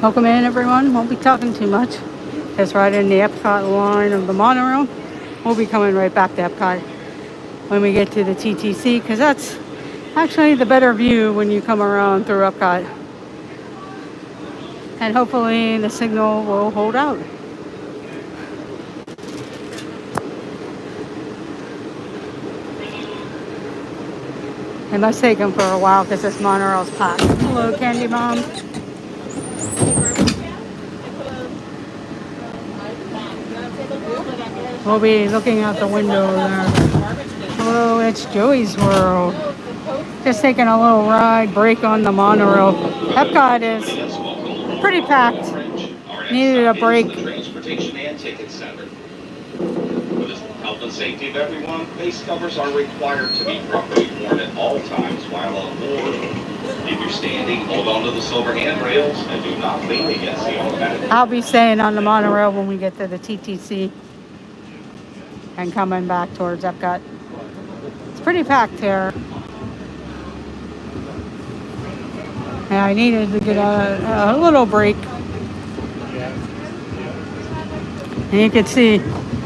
Welcome in, everyone. Won't be talking too much. Just right in the Epcot line of the monorail. We'll be coming right back to Epcot when we get to the TTC because that's actually the better view when you come around through Epcot. And hopefully the signal will hold out. It must take them for a while because this monorail's packed. Hello, Candy Mom. We'll be looking out the window there. Hello, it's Joey's World. Just taking a little ride break on the monorail. Epcot is pretty packed. Needed a break. Health and safety of everyone, face covers are required to be properly worn at all times while on board. If you're standing, hold on to the silver handrails and do not lean against the automatic. I'll be staying on the monorail when we get to the TTC and coming back towards Epcot. It's pretty packed here. And I needed to get a little break. And you can see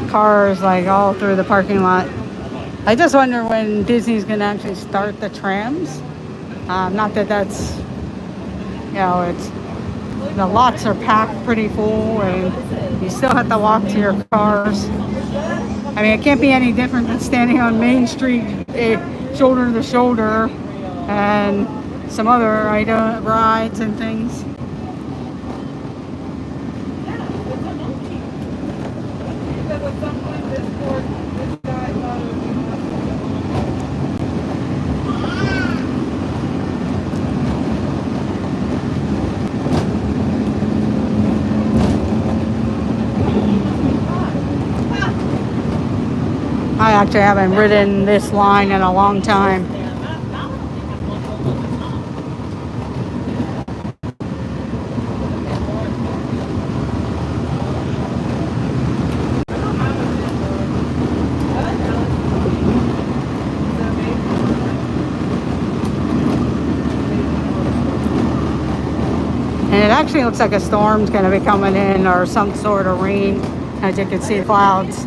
cars like all through the parking lot. I just wonder when Disney's gonna actually start the trams. Not that that's, it's the lots are packed pretty full and you still have to walk to your cars. I mean, it can't be any different than standing on Main Street shoulder to shoulder and some other rides and things. I actually haven't ridden this line in a long time. And it actually looks like a storm's going to be coming in or some sort of rain, as you can see the clouds.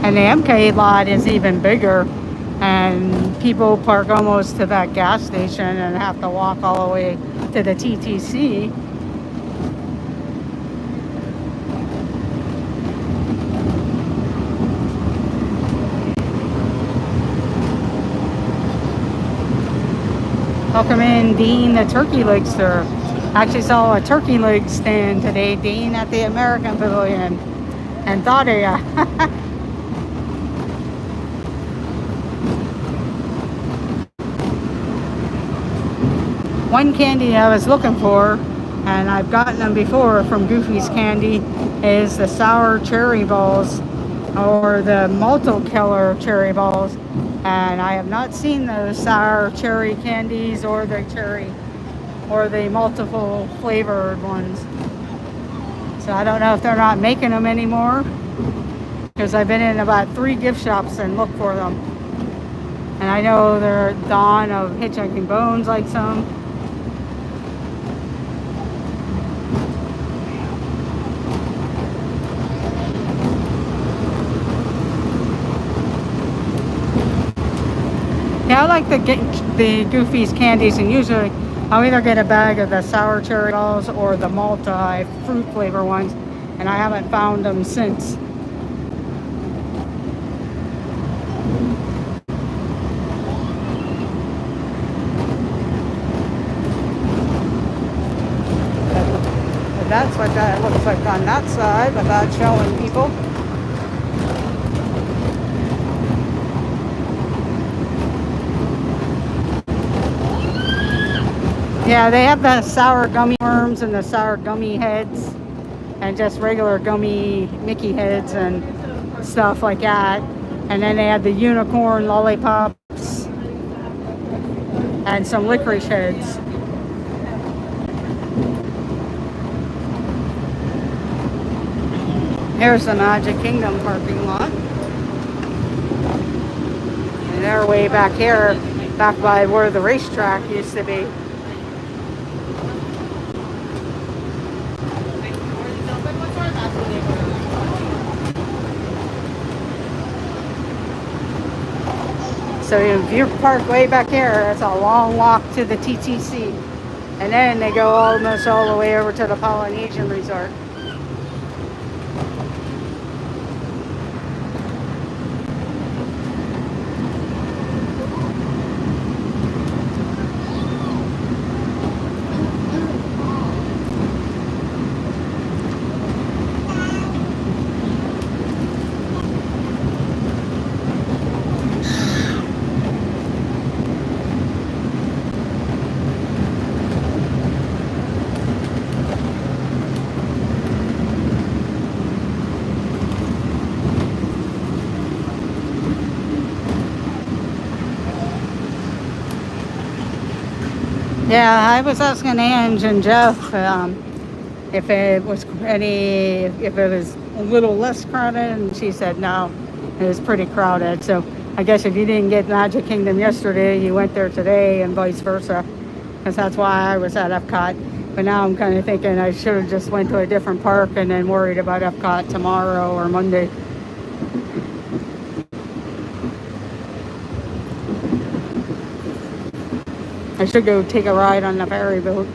And the MK lot is even bigger, and people park almost to that gas station and have to walk all the way to the TTC. Welcome in, Dean, the turkey leg stir. Actually saw a turkey leg stand today, Dean, at the American Pavilion, and thought of ya. One candy I was looking for, and I've gotten them before from Goofy's Candy, is the sour cherry balls or the multi-color cherry balls. And I have not seen those sour cherry candies or the multiple flavored ones. So I don't know if they're not making them anymore, because I've been in about 3 gift shops and looked for them. And I know they're Dawn of Hitchhiking Bones like some. Yeah, I like the Goofy's candies, and usually I'll either get a bag of the sour cherry balls or the multi-fruit flavor ones, and I haven't found them since. That's what that looks like on that side without showing people. Yeah, they have the sour gummy worms and the sour gummy heads and just regular gummy Mickey heads and stuff like that. And then they have the unicorn lollipops and some licorice heads. Here's the Magic Kingdom parking lot. And they're way back here, back by where the racetrack used to be. So if you're parked way back here, it's a long walk to the TTC. And then they go almost all the way over to the Polynesian Resort. Yeah, I was asking Ange and Jeff if it was a little less crowded, and she said no, it was pretty crowded. So I guess if you didn't get Magic Kingdom yesterday, you went there today, and vice versa, because that's why I was at Epcot. But now I'm kind of thinking I should have just went to a different park and then worried about Epcot tomorrow or Monday. I should go take a ride on the ferry boat.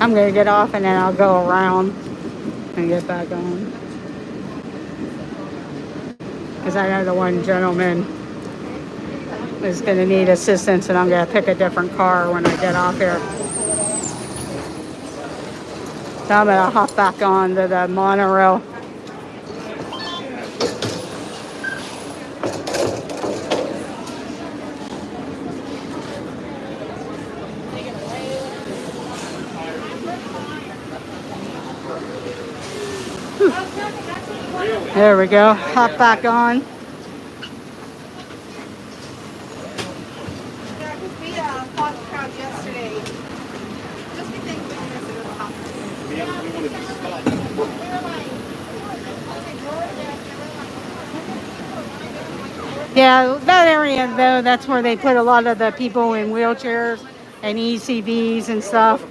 I'm gonna get off and then I'll go around and get back on. Because I know the one gentleman is gonna need assistance and I'm gonna pick a different car when I get off here. So I'm gonna hop back on to the monorail. There we go. Hop back on. Yeah, that area though, that's where they put a lot of the people in wheelchairs and ECVs and stuff.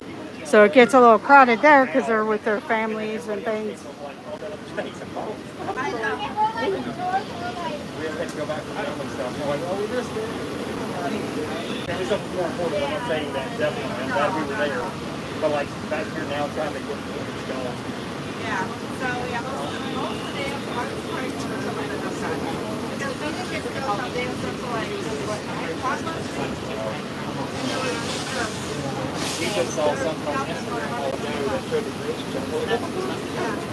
So it gets a little crowded there because they're with their families and things. There's something more important. I'm not saying that definitely. I'm glad we were there. But like back here now trying to get things going. Yeah. So yeah, most of the day I'm trying to come in and outside. Because we didn't get to go some days until like we just saw something on Instagram all day that showed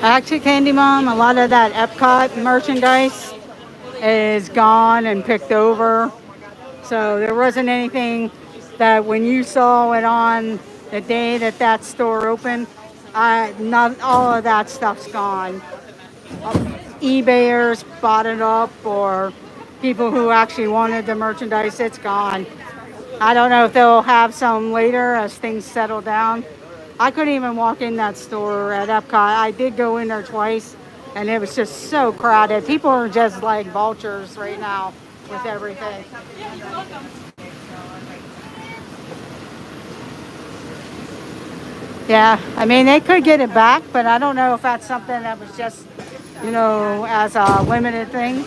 the Actually, Candy Mom, a lot of that Epcot merchandise is gone and picked over. So there wasn't anything that when you saw it on the day that that store opened, not all of that stuff's gone. eBayers bought it up or people who actually wanted the merchandise, it's gone. I don't know if they'll have some later as things settle down. I couldn't even walk in that store at Epcot. I did go in there twice and it was just so crowded. People are just like vultures right now with everything. Yeah, I mean, they could get it back, but I don't know if that's something that was just, as a limited thing.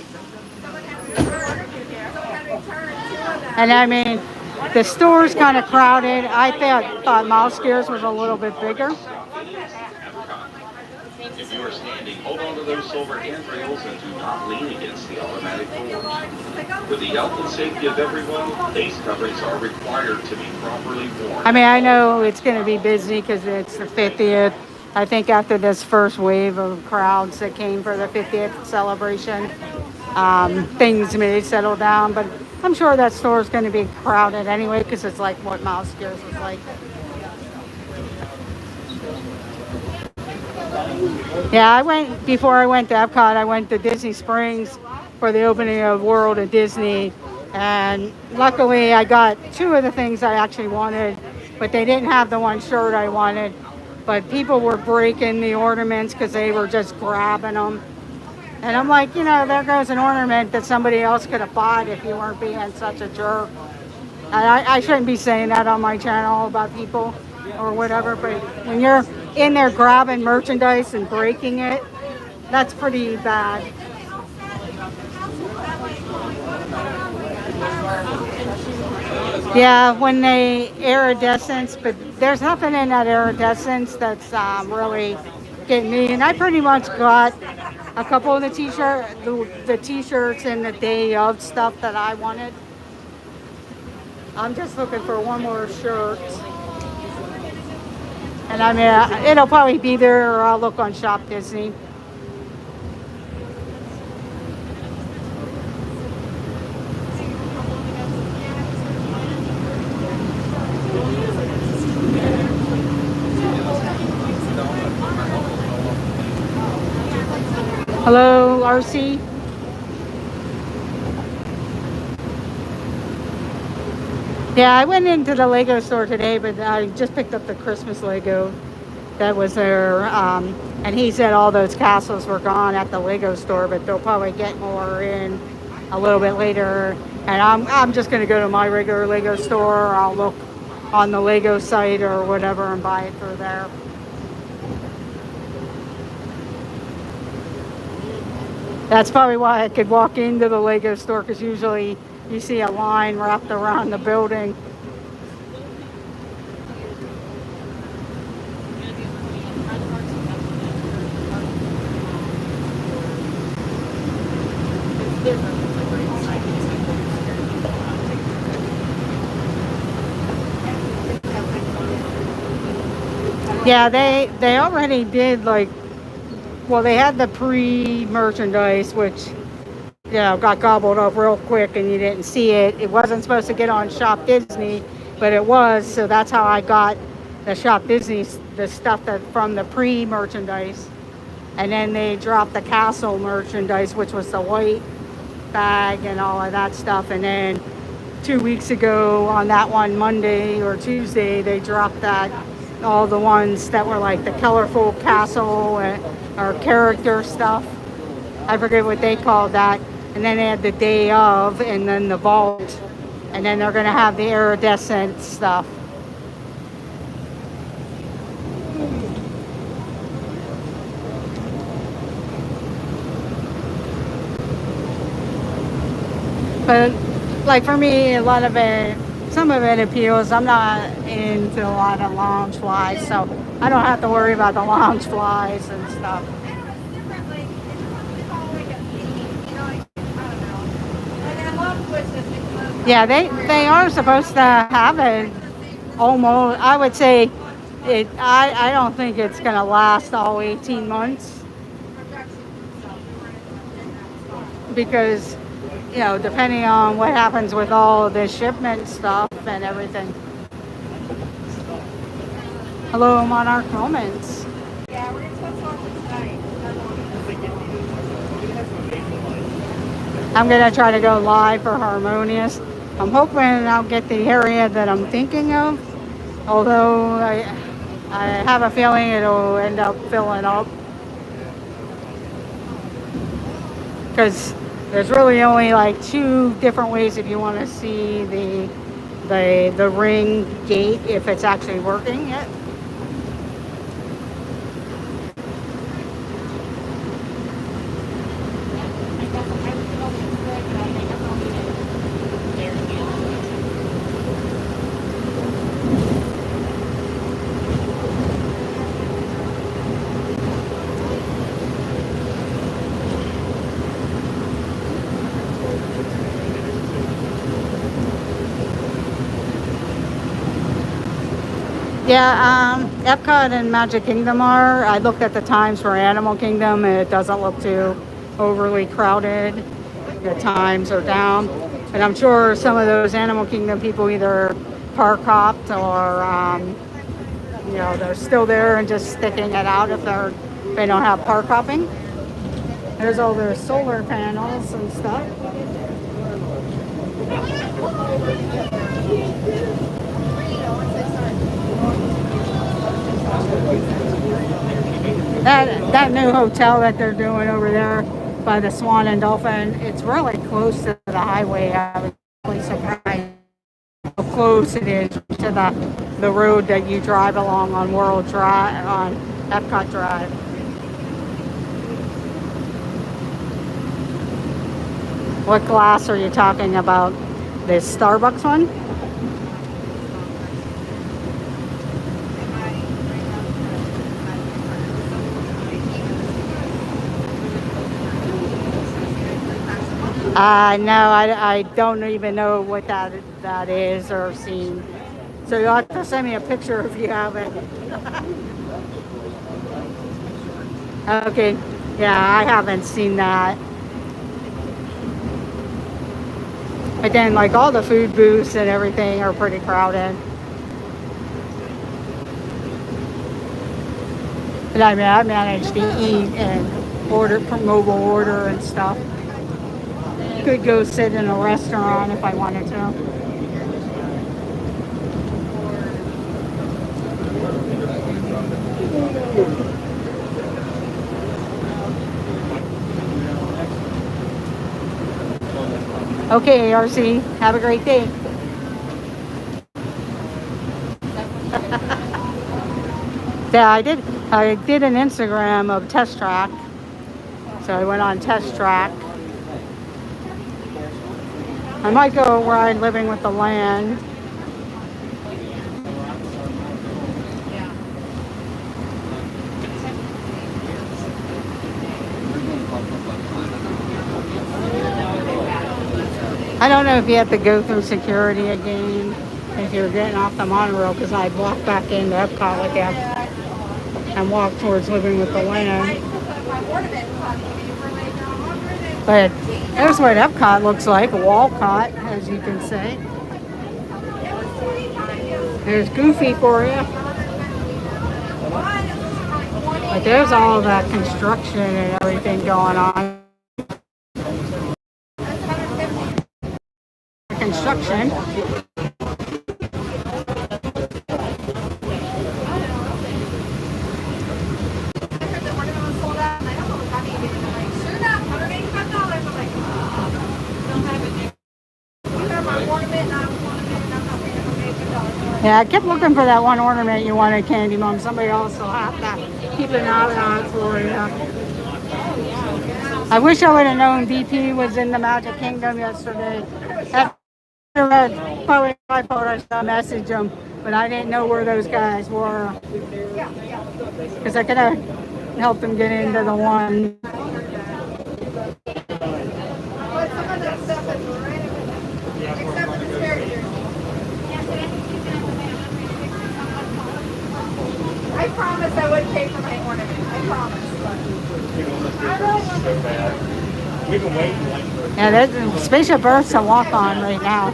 And I mean, the store's kind of crowded. I thought Miles Scares was a little bit bigger. If you are standing, hold on to those silver handrails and do not lean against the automatic doors. For the health and safety of everyone, face coverings are required to be properly worn. I mean, I know it's going to be busy because it's the 50th. I think after this first wave of crowds that came for the 50th celebration, things may settle down. But I'm sure that store is going to be crowded anyway because it's like what Miles Gears was like. Yeah, before I went to Epcot, I went to Disney Springs for the opening of World of Disney. And luckily, I got two of the things I actually wanted, but they didn't have the one shirt I wanted. But people were breaking the ornaments because they were just grabbing them. And I'm like, there goes an ornament that somebody else could have bought if you weren't being such a jerk. And I shouldn't be saying that on my channel about people or whatever, but when you're in there grabbing merchandise and breaking it, that's pretty bad. Yeah, when they iridescence, but there's nothing in that iridescence that's really getting me. And I pretty much got a couple of the t-shirts and the day of stuff that I wanted. I'm just looking for one more shirt. And I mean, it'll probably be there or I'll look on Shop Disney. Hello, RC. Yeah, I went into the Lego store today, but I just picked up the Christmas Lego that was there. And he said all those castles were gone at the Lego store, but they'll probably get more in a little bit later. And I'm just going to go to my regular Lego store. Or I'll look on the Lego site or whatever and buy it through there. That's probably why I could walk into the Lego store, because usually you see a line wrapped around the building. Yeah, they already did they had the pre-merchandise, which got gobbled up real quick and you didn't see it. It wasn't supposed to get on Shop Disney, but it was, so that's how I got the Shop Disney, the stuff that from the pre-merchandise. And then they dropped the castle merchandise, which was the white bag and all of that stuff. And then 2 weeks ago on that one, Monday or Tuesday, they dropped all the ones that were like the colorful castle or character stuff. I forget what they called that. And then they had the day of, and then the vault, and then they're going to have the iridescent stuff. But like for me, some of it appeals. I'm not into a lot of lounge flies, so I don't have to worry about the lounge flies and stuff. Yeah, they are supposed to have it almost, I would say, I don't think it's going to last all 18 months. Because, depending on what happens with all the shipment stuff and everything. Hello, Monarch Moments. Yeah, we're supposed to watch it tonight. I'm going to try to go live for Harmonious. I'm hoping I'll get the area that I'm thinking of, although I have a feeling it'll end up filling up. Because there's really only like 2 different ways if you want to see the ring gate, if it's actually working yet. Yeah, Epcot and Magic Kingdom are. I looked at the times for Animal Kingdom and it doesn't look too overly crowded. The times are down. But I'm sure some of those Animal Kingdom people either park hopped or, they're still there and just sticking it out if they don't have park hopping. There's all their solar panels and stuff. That new hotel that they're doing over there by the Swan and Dolphin, it's really close to the highway. I was really surprised how close it is to the road that you drive along on World Drive, on Epcot Drive. What glass are you talking about? The Starbucks one? No, I don't even know what that is or seen. So you'll have to send me a picture if you have it. Okay, yeah, I haven't seen that. But then, like, all the food booths and everything are pretty crowded. But I mean, I managed to eat and order mobile order and stuff. Could go sit in a restaurant if I wanted to. Okay, RC, have a great day. Yeah, I did an Instagram of Test Track. So I went on Test Track. I might go ride Living with the Land. I don't know if you have to go through security again if you're getting off the monorail, because I'd walk back into Epcot with them and walk towards Living with the Land. But there's what Epcot looks like, Walcott, as you can see. There's Goofy for you. But there's all that construction and everything going on. Construction. Yeah, I kept looking for that one ornament you wanted, Candy Mom. Somebody else will have to keep an eye on for you. I wish I would have known VP was in the Magic Kingdom yesterday. Probably my fault. I should message them, but I didn't know where those guys were because I could have helped them get into the one. I promise I wouldn't pay for my ornament. I promise. We've been waiting like for. Yeah, there's Spaceship Earth's a walk on right now.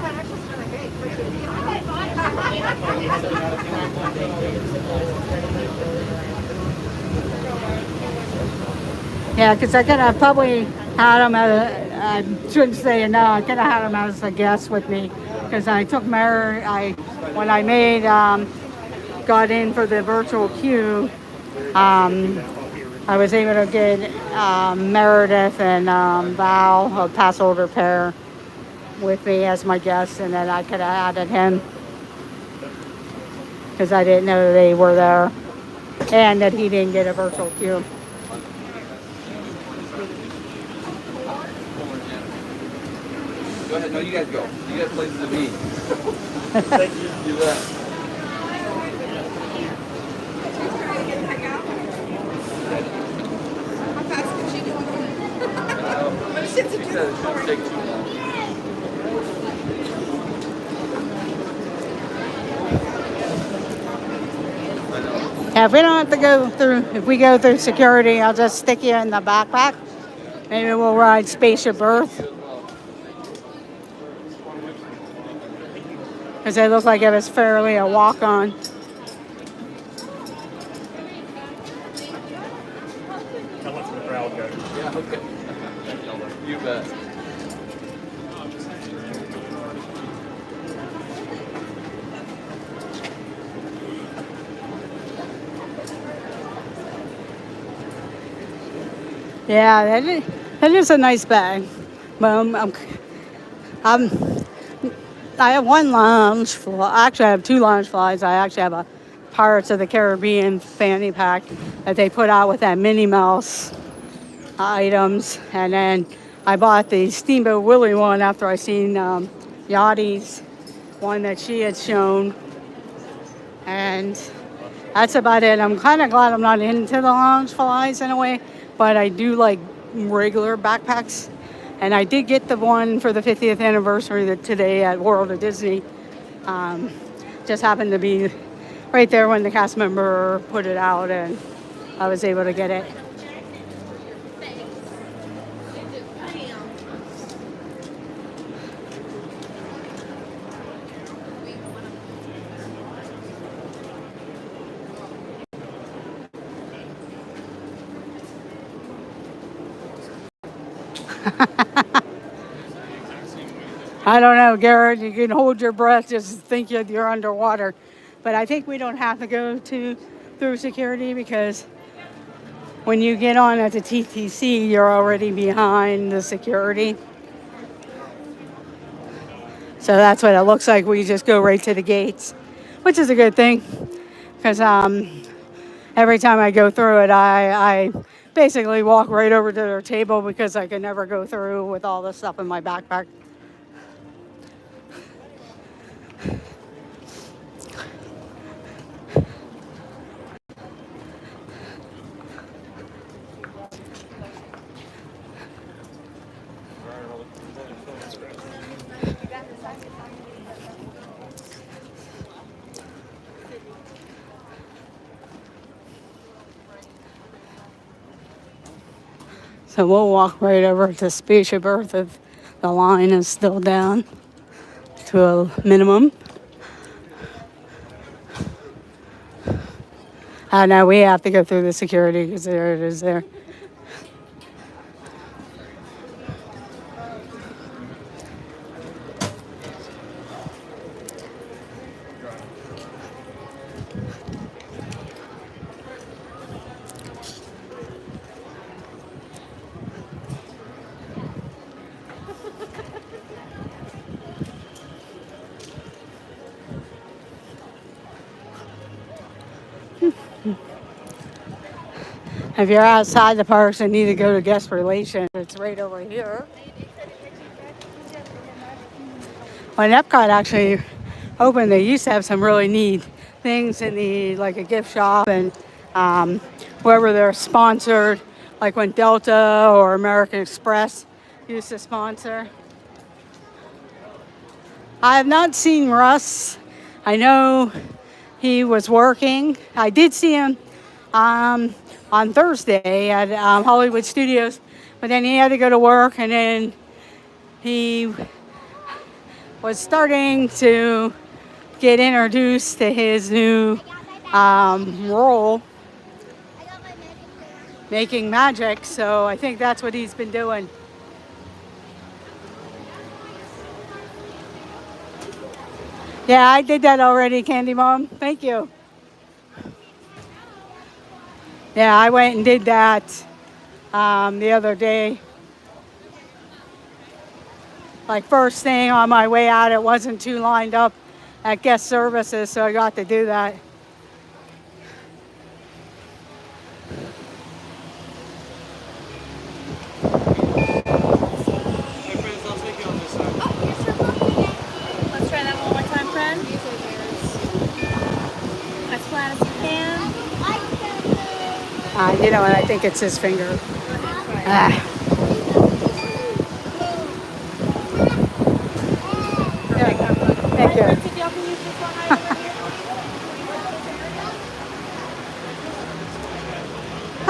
Yeah, because I could have probably had him I shouldn't say no, I could have had him as a guest with me because I took when I made, got in for the virtual queue, I was able to get Meredith and Val, a pass holder pair, with me as my guest, and then I could have added him because I didn't know they were there and that he didn't get a virtual queue. Go ahead. No, you guys go. You got places to be. Thank you. Do that. How fast can she do it? But it's She said it shouldn't take too long. Yeah, if we don't have to go through, if we go through security, I'll just stick you in the backpack. Maybe we'll ride Spaceship Earth because it looked like it was fairly a walk-on. I'll let the crowd go. Yeah, okay. You bet. Yeah, that is a nice bag. I'm I have one lounge fly. Actually, I have two lounge flies. I actually have a Pirates of the Caribbean fanny pack that they put out with that Minnie Mouse items. And then I bought the Steamboat Willie one after I seen Yottie's one that she had shown. And that's about it. I'm kind of glad I'm not into the lounge flies in a way, but I do like regular backpacks. And I did get the one for the 50th anniversary today at World of Disney. Just happened to be right there when the cast member put it out, and I was able to get it. I don't know, Garrett. You can hold your breath, just think you're underwater. But I think we don't have to go through security because when you get on at the TTC, you're already behind the security. So that's what it looks like. We just go right to the gates, which is a good thing because every time I go through it, I basically walk right over to their table because I can never go through with all the stuff in my backpack. So we'll walk right over to Spaceship Earth if the line is still down to a minimum. No, we have to go through the security because there it is there. If you're outside the parks and need to go to guest relations, it's right over here. When Epcot actually opened, they used to have some really neat things in the like a gift shop and whoever they're sponsored, like when Delta or American Express used to sponsor. I have not seen Russ. I know he was working. I did see him on Thursday at Hollywood Studios, but then he had to go to work, and then he was starting to get introduced to his new role, making magic, so I think that's what he's been doing. Yeah, I did that already, Candy Mom. Thank you. Yeah, I went and did that the other day. Like first thing on my way out, it wasn't too lined up at guest services, so I got to do that. Let's try that one more time, friend. As flat as you can. You know, and I think it's his finger. Ah. Thank you.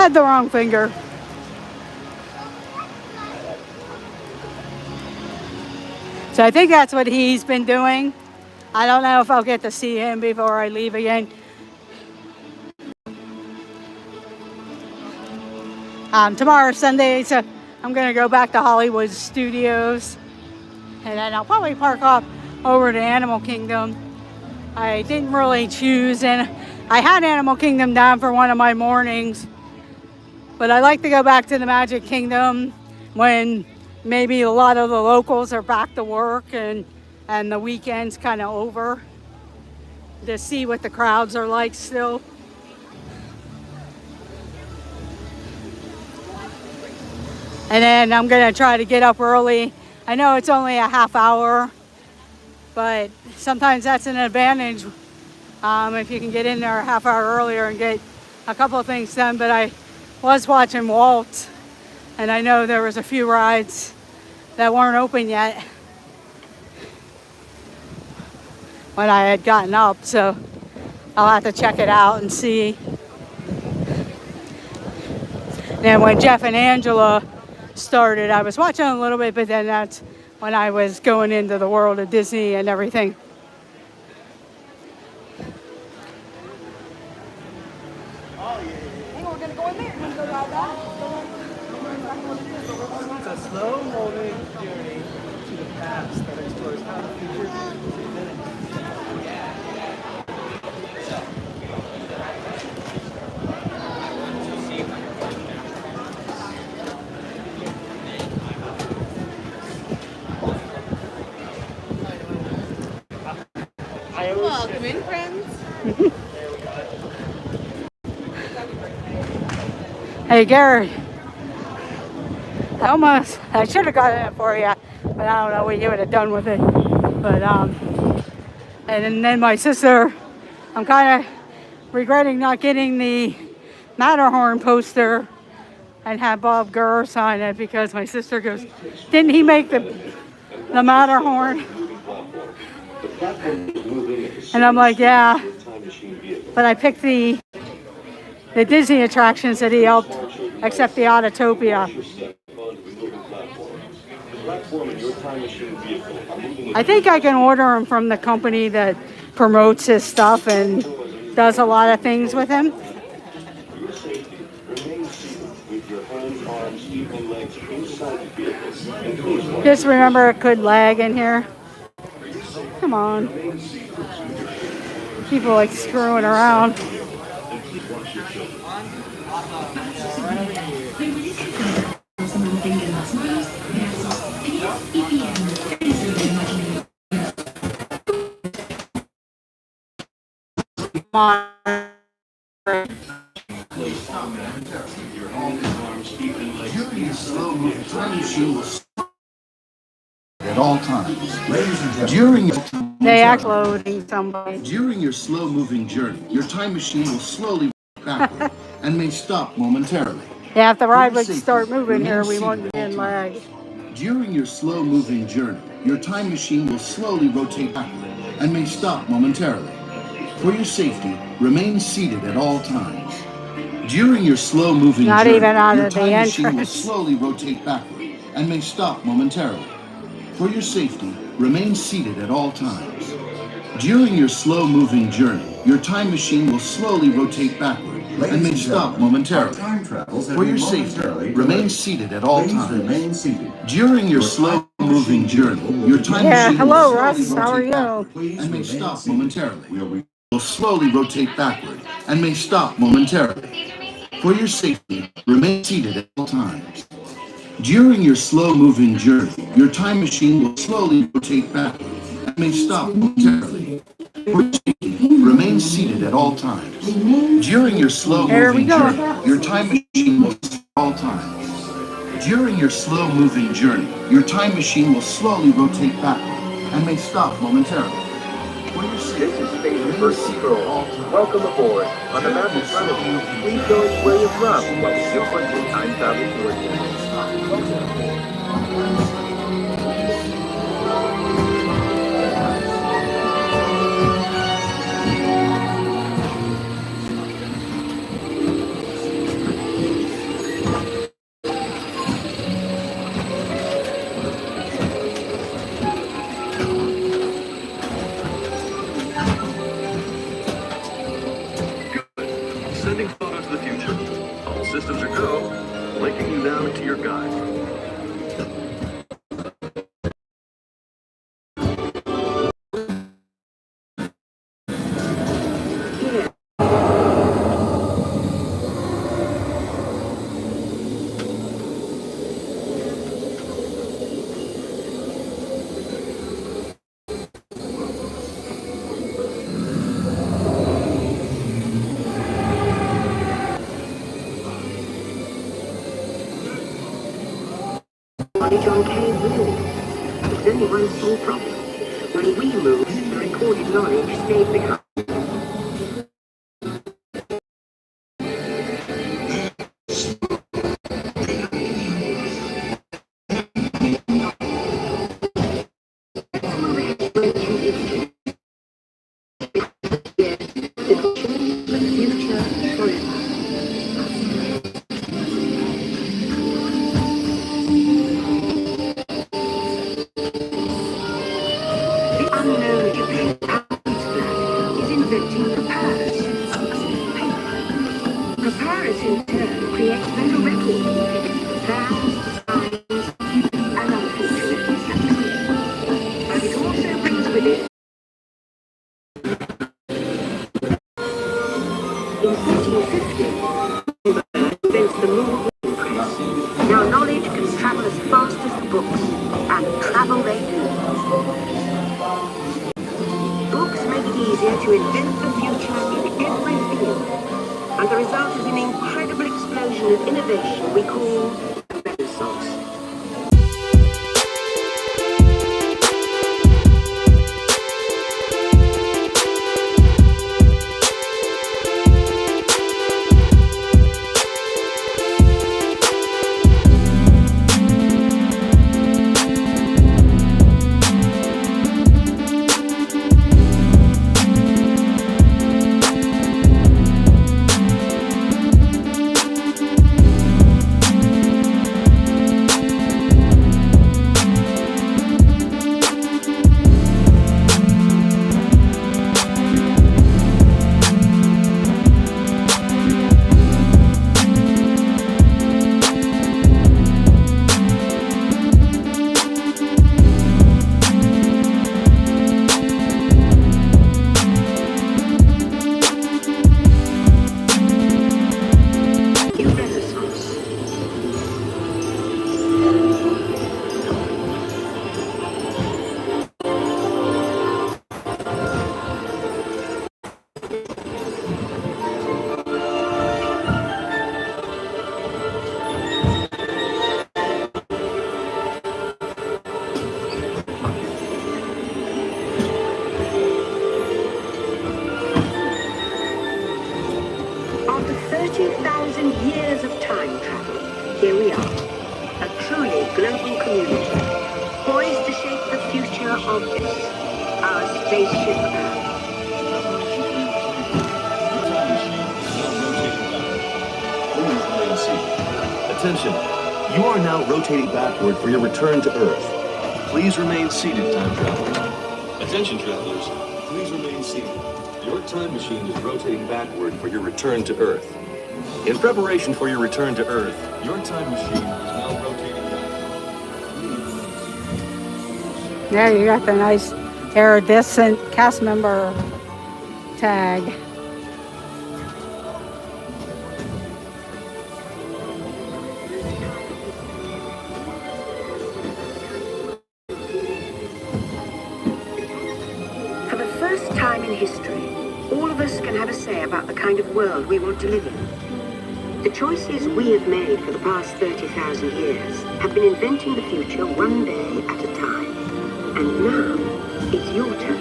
Had the wrong finger. So I think that's what he's been doing. I don't know if I'll get to see him before I leave again. Tomorrow, Sunday, so I'm going to go back to Hollywood Studios. And then I'll probably park off over to Animal Kingdom. I didn't really choose, and I had Animal Kingdom down for one of my mornings. But I like to go back to the Magic Kingdom when maybe a lot of the locals are back to work and the weekend's kind of over, to see what the crowds are like still. And then I'm going to try to get up early. I know it's only a half hour, but sometimes that's an advantage if you can get in there a half hour earlier and get a couple of things done. But I was watching Walt, and I know there was a few rides that weren't open yet when I had gotten up, so I'll have to check it out and see. Then when Jeff and Angela started, I was watching a little bit, but then that's when I was going into the world of Disney and everything. Hey, we're gonna go in there. We're gonna go ride that. It's a slow-moving journey to the past that explores how the future is minutes. Welcome in, friends. Hey, Gary. I should have gotten it for you, but I don't know what you would have done with it. But, and then my sister, I'm kind of regretting not getting the Matterhorn poster and have Bob Gurr sign it, because my sister goes, didn't he make the Matterhorn? And I'm like, yeah, but I picked the Disney attractions that he helped, except the Autotopia. I think I can order him from the company that promotes his stuff and does a lot of things with him. Just remember, it could lag in here. Come on. People like screwing around. Come on. At all times. During your slow-moving journey, your time machine will slowly backward and may stop momentarily. Yeah, if the ride would start moving here, we won't be in lag. During your slow-moving journey, your time machine will slowly rotate backward and may stop momentarily. For your safety, remain seated at all times. During your slow-moving Not journey, even out your of the time machine will entrance. slowly rotate backward and may stop momentarily. For your safety, remain seated at all times. During your slow-moving journey, your time machine will slowly rotate backward and may stop momentarily. For your safety, remain seated at all times. During your slow-moving journey, your time machine hello, will Russ. slowly How are rotate backward you? and may stop momentarily. Will slowly rotate backward and may stop momentarily. For your safety, remain seated at all times. During your slow-moving journey, your time machine will slowly rotate backward and may stop momentarily. For your safety, remain seated at all times. During your slow-moving journey, your time machine will at all times. During your slow-moving journey, your time machine will slowly rotate backward and may stop momentarily. For your safety, This is Station First Control. Welcome aboard. On the map in front of you, please show us where you're from while we input your time travel coordinates. out into the future. All systems are go, linking you now into your guide. John K. moved. There's only one small problem. When we moved, the recorded knowledge stayed behind. Papyrus in turn creates better records, plans, designs, and unfortunate mistakes. But it also brings with it. In 1350, invents the moving press. Now knowledge can travel as fast as the books, and travel they do. Books make it easier to invent the future in every field. And the result is an incredible explosion of innovation we call the Renaissance. After 30,000 years of time travel, here we are, a truly global community, poised to shape the future of this, our spaceship Earth. Attention, you are now rotating backward for your return to Earth. Please remain seated, time traveler. Attention, travelers, please remain seated. Your time machine is rotating backward for your return to Earth. In preparation for your return to Earth, your time machine is now rotating backward. There you got the nice iridescent cast member tag. For the first time in history, all of us can have a say about the kind of world we want to live in. The choices we have made for the past 30,000 years have been inventing the future one day at a time. And now, it's your turn.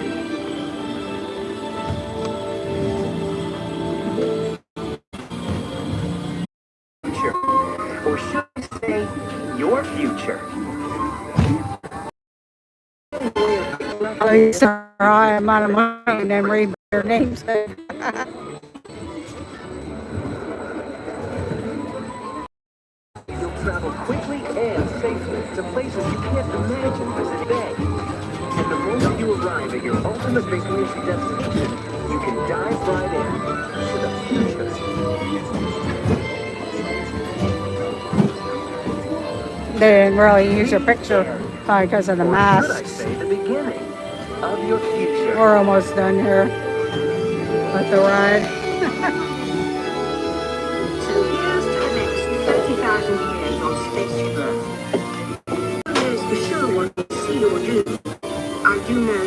Future. Or should I say, your future. Oh, sorry, I'm on a monorail and then read their names. You'll travel quickly and safely to places you can't imagine visiting. And the moment you arrive at your ultimate vacation destination, you can dive right in to the future. They didn't really use your picture because of the Or should I masks. say the beginning of your future? We're almost done here with the ride. So here's to the next 30,000 years on spaceship Earth. Who knows for sure what we see or do? I do know.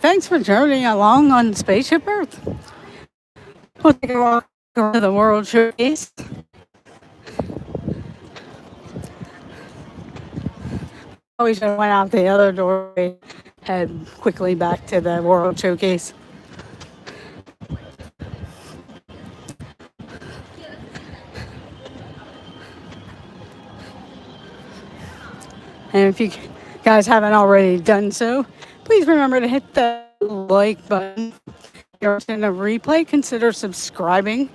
Thanks for journeying along on Spaceship Earth. We'll take a walk around the World Showcase. We should have went out the other doorway, head quickly back to the World Showcase. And if you guys haven't already done so, please remember to hit the like button. If you're watching a replay, consider subscribing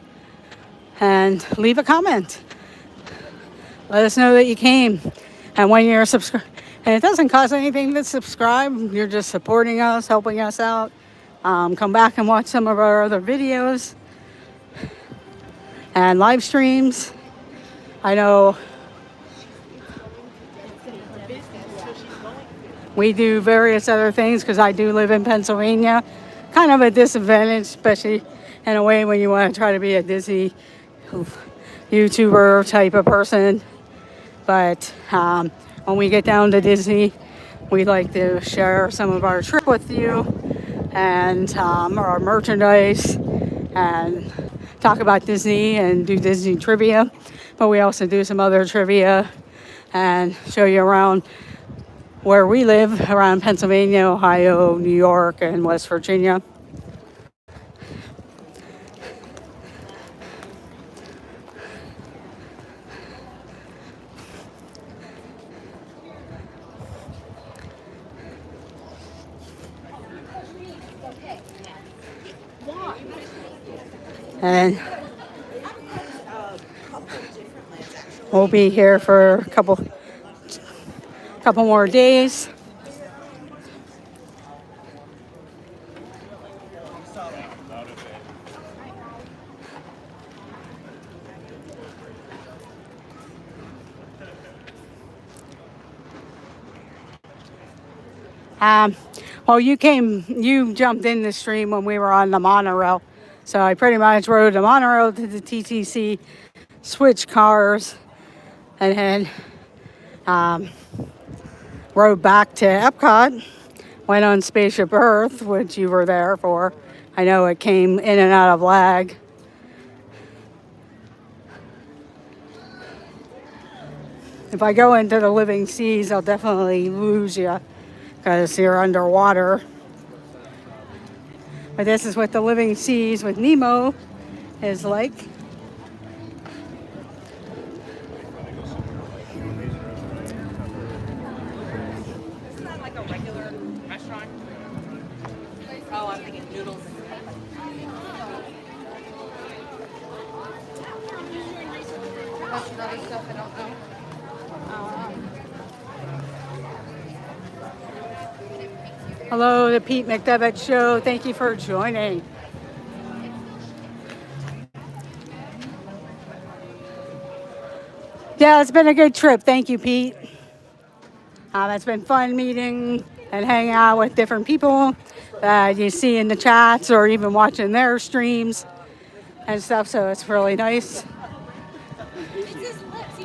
and leave a comment. Let us know that you came. And when you're subscribed, and it doesn't cost anything to subscribe, you're just supporting us, helping us out. Come back and watch some of our other videos and live streams. I know we do various other things because I do live in Pennsylvania. Kind of a disadvantage, especially in a way when you want to try to be a Disney YouTuber type of person. But when we get down to Disney, we like to share some of our trip with you and our merchandise and talk about Disney and do Disney trivia. But we also do some other trivia and show you around where we live, around Pennsylvania, Ohio, New York, and West Virginia. And we'll be here for a couple more days. Well, you jumped in the stream when we were on the monorail. So I pretty much rode the monorail to the TTC, switched cars, and then rode back to Epcot, went on Spaceship Earth, which you were there for. I know it came in and out of lag. If I go into the living seas, I'll definitely lose you because you're underwater. But this is what the living seas with Nemo is like. Isn't that like a regular restaurant? Oh, I'm thinking noodles. That's other stuff I don't know. Hello, the Pete McDevitt Show. Thank you for joining. Yeah, it's been a good trip. Thank you, Pete. It's been fun meeting and hanging out with different people that you see in the chats or even watching their streams and stuff. So it's really nice. It's his lips. He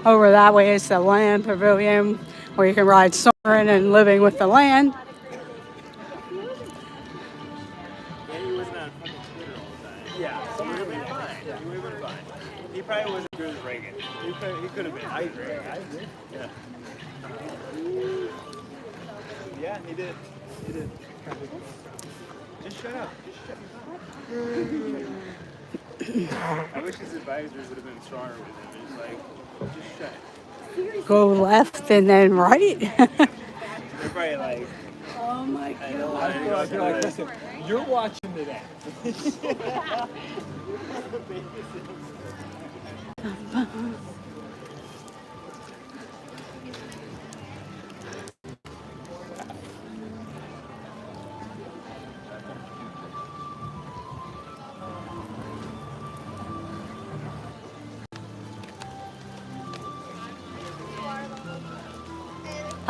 Over that way is the land pavilion where you can ride soaring and living with the land. Yeah, he wasn't on fucking Twitter all the time. Yeah, so he would have been fine. Yeah. He would have been fine. He probably wasn't good as Reagan. He could have been. I agree. Yeah. Yeah, he did. He did. Just shut up. Just shut your mouth. I wish his advisors would have been stronger with him. It's like, just shut it. Go left and then right. They're probably like, Oh my I know. God. I feel like, listen, you're watching today.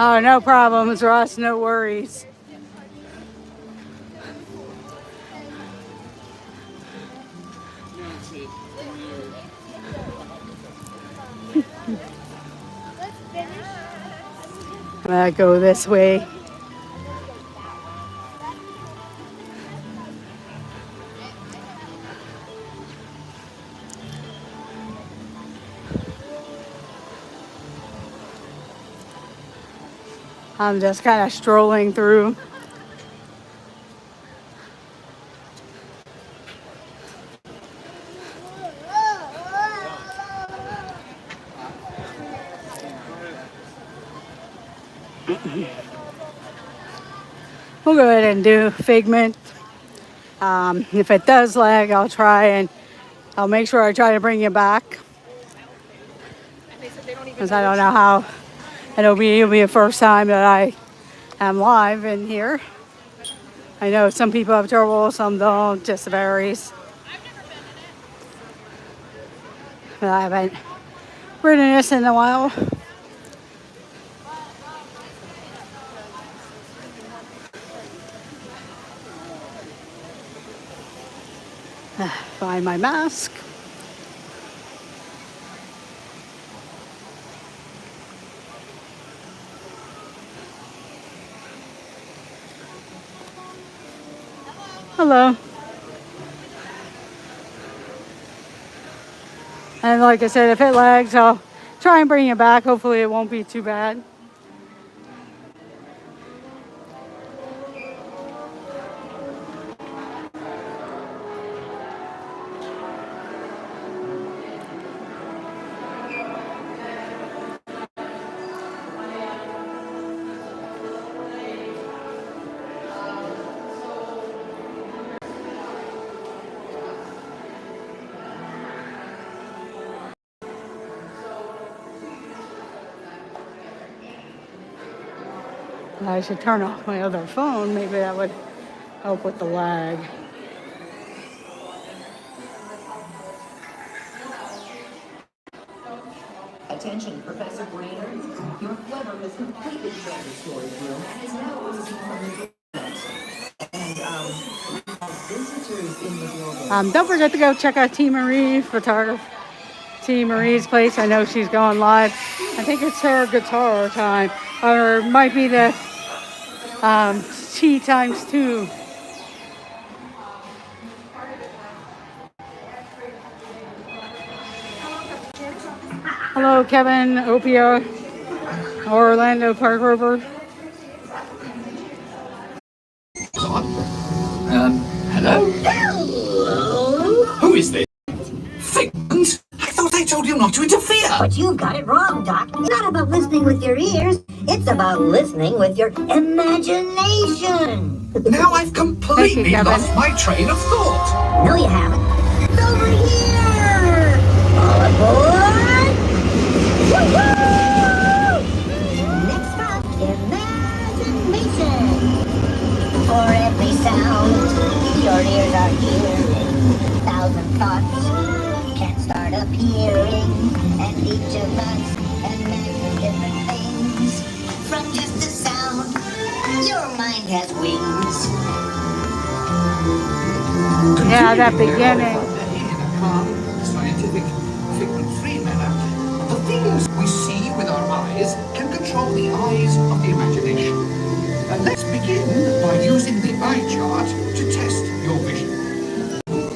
Oh, no problems, Ross. No worries. I'm gonna go this way. I'm just kind of strolling through. We'll go ahead and do Figment. If it does lag, I'll try and I'll make sure I try to bring you back. Because I don't know how it'll be the first time that I am live in here. I know some people have trouble, some don't, just varies. But I haven't ridden this in a while. Find my mask. Hello. And like I said, if it lags, I'll try and bring it back. Hopefully it won't be too bad. I should turn off my other phone. Maybe that would help with the lag. Attention, Professor Brainerd. Your clever has completely filled the storage room and is now oozing from the and visitors in the building. Don't forget to go check out T. Marie photography. T. Marie's place. I know she's going live. I think it's her guitar time, or it might be the T times 2. Hello, Kevin, Opia, Orlando Park Rover. Hello? Who is this? Figment? I thought I told you not to interfere. But you've got it wrong, Doc. It's not about listening with your ears. It's about listening with your imagination. Now I've completely lost my train of thought. No, you haven't. It's over here. All aboard. Woo-hoo! Next stop, imagination. For every sound, your ears are hearing. 1,000 thoughts can start appearing, and each of us imagine different things. From just a sound, your mind has wings. Yeah, that beginning. In a calm, scientific, figment-free manner. The things we control the eyes of the imagination. And let's begin by using the eye chart to test your vision.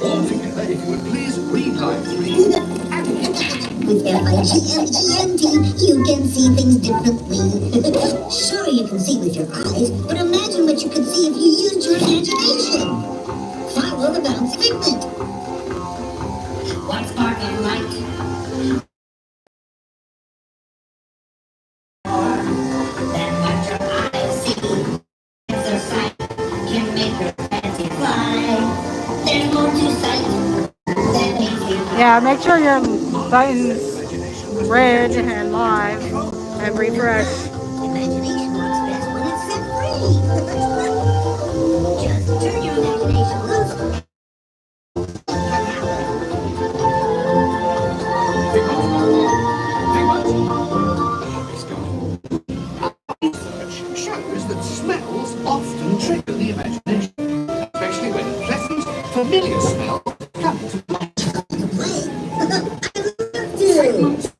All together, if you would please read line 3. With FIGMGMT, you can see things differently. Sure, you can see with your eyes, but imagine what you could see if you used your imagination. Follow the bouncy figment. One sparkling light. Then what your eyes see. Their sight can make your fancy fly. There's more to sight than meets the eye. Yeah, make sure your button's red and live and refresh. Imagination works best when it's set free. Just turn your imagination loose. Research shows that smells often trigger the imagination, especially when pleasant, familiar smell comes to mind. Dude,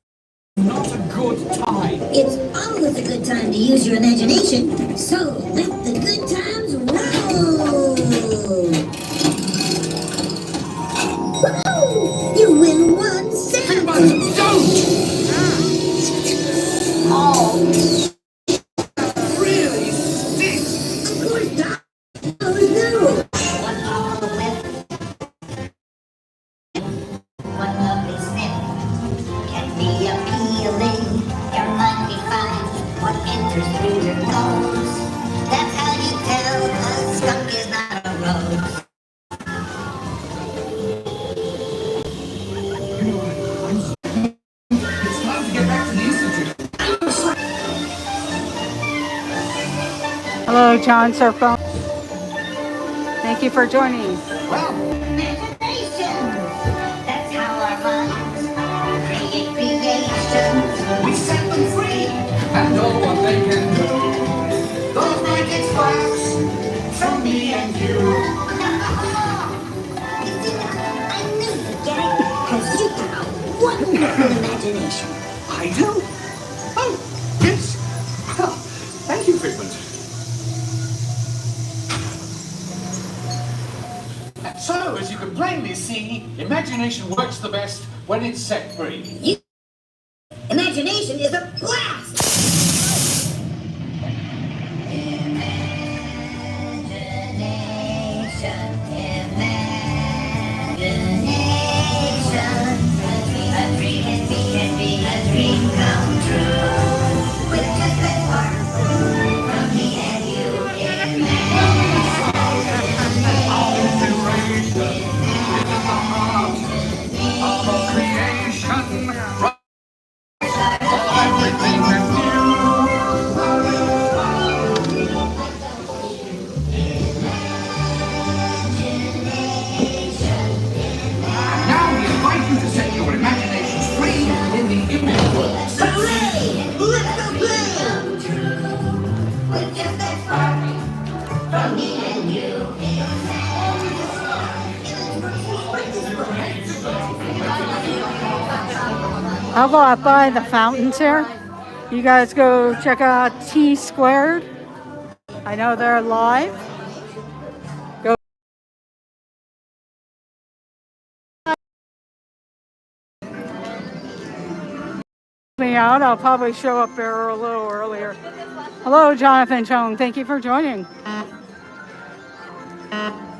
Not a good time. it's always a good time to use your imagination, so let the good times roll. Woo! You win 1 second. Don't! Oh, Really stinks! of course not. Oh no. One awful whiff. One lovely sniff can be appealing. Your mind defines what enters through your nose. That's how you tell a skunk is not a rose. It's time to get back to the institute. Hello, John Surfone. Thank you for joining. Well, Imagination. That's how our minds create creations. we set them free and know what they can do. Those magic sparks from me and you. You see, now, I knew you'd get it, because you have a wonderful imagination. I do? Oh, yes. Well, thank you, Figment. So, as you can plainly see, imagination works the best when it's set free. Imagination is a blast! Imagination. A dream can be a dream come true. With just that spark from me and you. Now we invite you to set your imaginations free in the image world. Hooray! Let's go play! With just that spark from me and you. I'll go out by the fountains here. You guys go check out T Squared. I know they're live. Go me out. I'll probably show up there a little earlier. Hello, Jonathan Chong. Thank you for joining.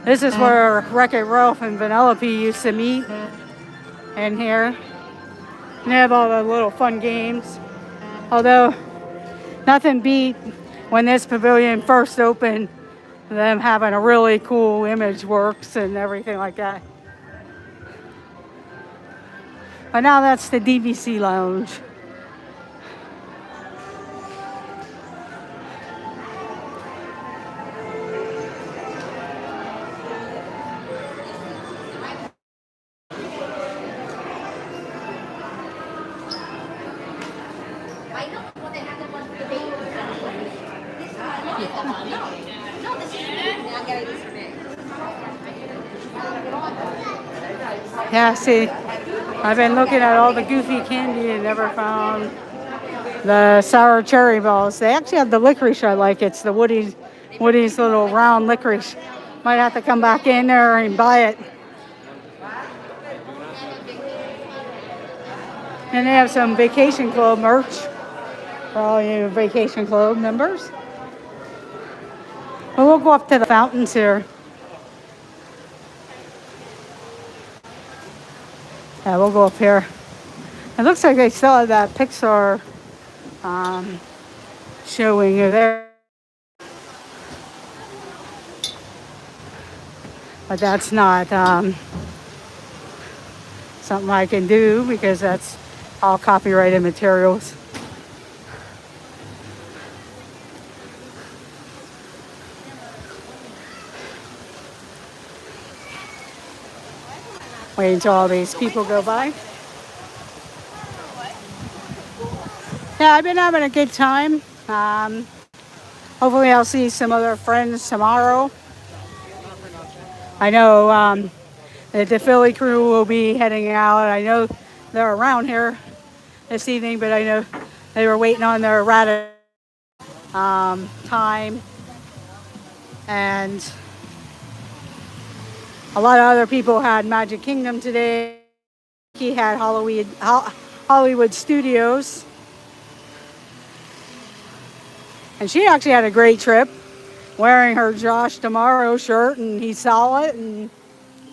This is where Wreck-It Ralph and Vanellope used to meet. In here. And they have all the little fun games. Although, nothing beat when this pavilion first opened, them having a really cool image works and everything like that. But now that's the DVC lounge. Yeah, see, I've been looking at all the goofy candy and never found The sour cherry balls. They actually have the licorice I like. It's the Woody's little round licorice. Might have to come back in there and buy it. And they have some Vacation Club merch for all you Vacation Club members. But we'll go up to the fountains here. Yeah, we'll go up here. It looks like they still have that Pixar showing there. But that's not something I can do because that's all copyrighted materials. Wait until all these people go by. Yeah, I've been having a good time. Hopefully I'll see some other friends tomorrow. I know that the Philly crew will be heading out. I know they're around here this evening, but I know they were waiting on their errata time. And a lot of other people had Magic Kingdom today. He had Hollywood Studios. And she actually had a great trip, wearing her Josh Tomorrow shirt, and he saw it and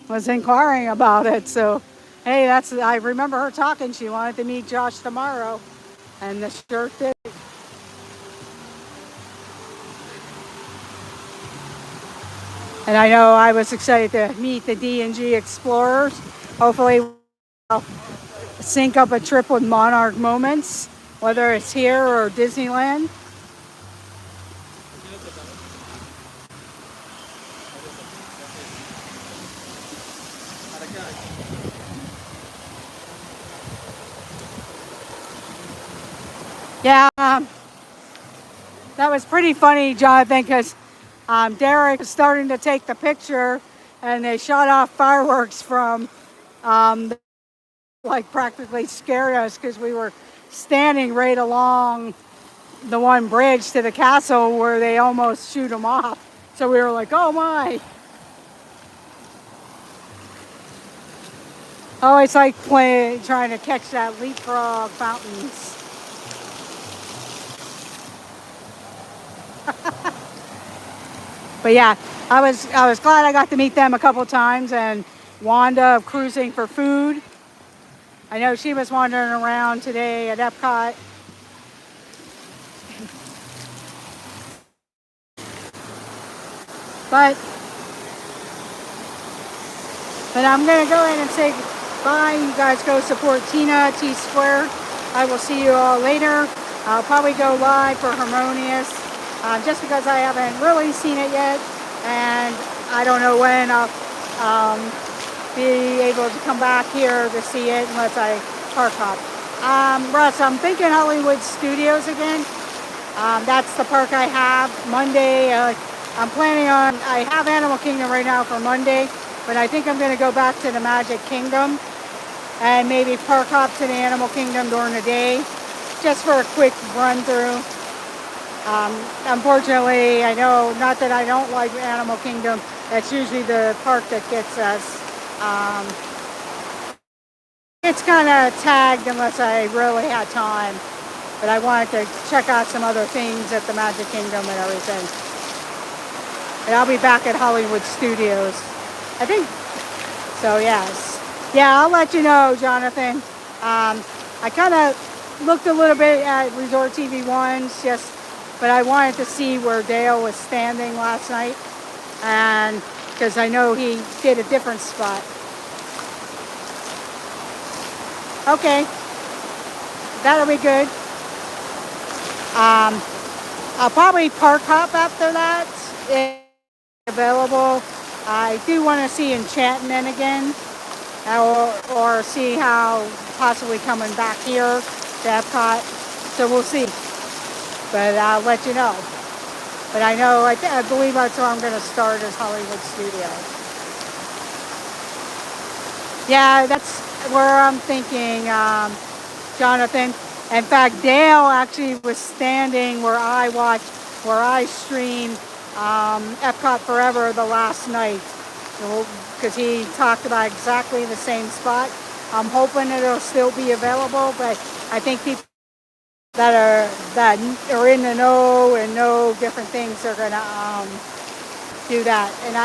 was inquiring about it. So, hey, I remember her talking. She wanted to meet Josh Tomorrow, and the shirt did. And I know I was excited to meet the D&G Explorers. Hopefully I'll sync up a trip with Monarch Moments, whether it's here or Disneyland. Yeah, that was pretty funny, Jonathan, because Derek was starting to take the picture and they shot off fireworks from, like practically scared us because we were standing right along the one bridge to the castle where they almost shoot them off. So we were like, oh my. Oh, it's like trying to catch that leapfrog fountains. But yeah, I was glad I got to meet them a couple times, and Wanda of Cruising for Food. I know she was wandering around today at Epcot. But I'm gonna go ahead and say bye. You guys go support Tina T Square. I will see you all later. I'll probably go live for Harmonious. Just because I haven't really seen it yet, and I don't know when I'll be able to come back here to see it unless I park hop. Russ, I'm thinking Hollywood Studios again. That's the park I have. Monday, I'm planning on, I have Animal Kingdom right now for Monday, but I think I'm going to go back to the Magic Kingdom and maybe park hop to the Animal Kingdom during the day, just for a quick run through. Unfortunately, I know, not that I don't like Animal Kingdom, that's usually the park that gets us. It's kind of tagged unless I really had time, but I wanted to check out some other things at the Magic Kingdom and everything. And I'll be back at Hollywood Studios, I think. So yes. Yeah, I'll let you know, Jonathan. I kind of looked a little bit at Resort TV 1s, but I wanted to see where Dale was standing last night, and because I know he did a different spot. Okay, that'll be good. I'll probably park hop after that if available. I do want to see Enchantment again, or see how possibly coming back here to Epcot. So we'll see. But I'll let you know. But I know, I believe that's where I'm going to start, is Hollywood Studios. Yeah, that's where I'm thinking, Jonathan. In fact, Dale actually was standing where I streamed Epcot Forever the last night, because he talked about exactly the same spot. I'm hoping it'll still be available, but I think people that are in the know and know different things are gonna do that. And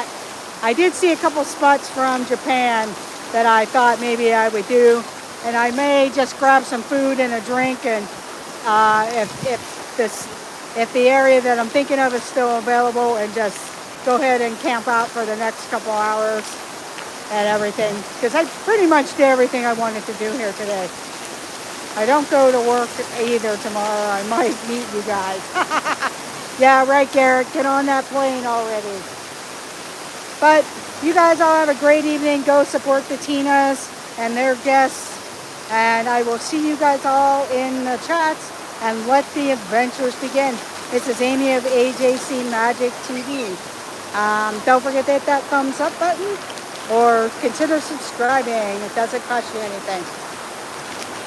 I did see a couple spots from Japan that I thought maybe I would do, and I may just grab some food and a drink, and if the area that I'm thinking of is still available, and just go ahead and camp out for the next couple hours and everything, because I pretty much did everything I wanted to do here today. I don't go to work either tomorrow. I might meet you guys. Yeah, right, Garrett. Get on that plane already. But you guys all have a great evening. Go support the Tinas and their guests. And I will see you guys all in the chats, and let the adventures begin. This is Amy of AJC Magic TV. Don't forget to hit that thumbs up button, or consider subscribing. It doesn't cost you anything.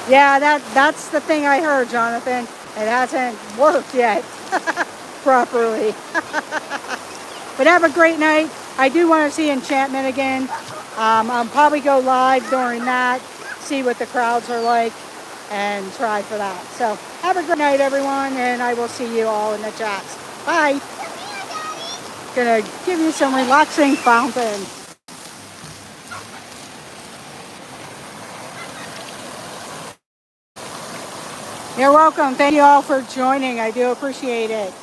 Yeah, that's the thing I heard, Jonathan. It hasn't worked yet properly. But have a great night. I do want to see Enchantment again. I'll probably go live during that, see what the crowds are like, and try for that. So have a great night, everyone, and I will see you all in the chats. Bye. Gonna give you some relaxing fountain. You're welcome. Thank you all for joining. I do appreciate it.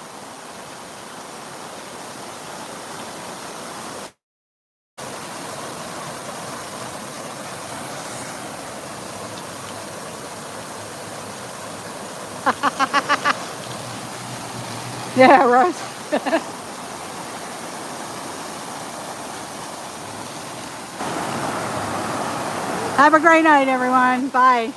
Yeah, right. Have a great night, everyone. Bye.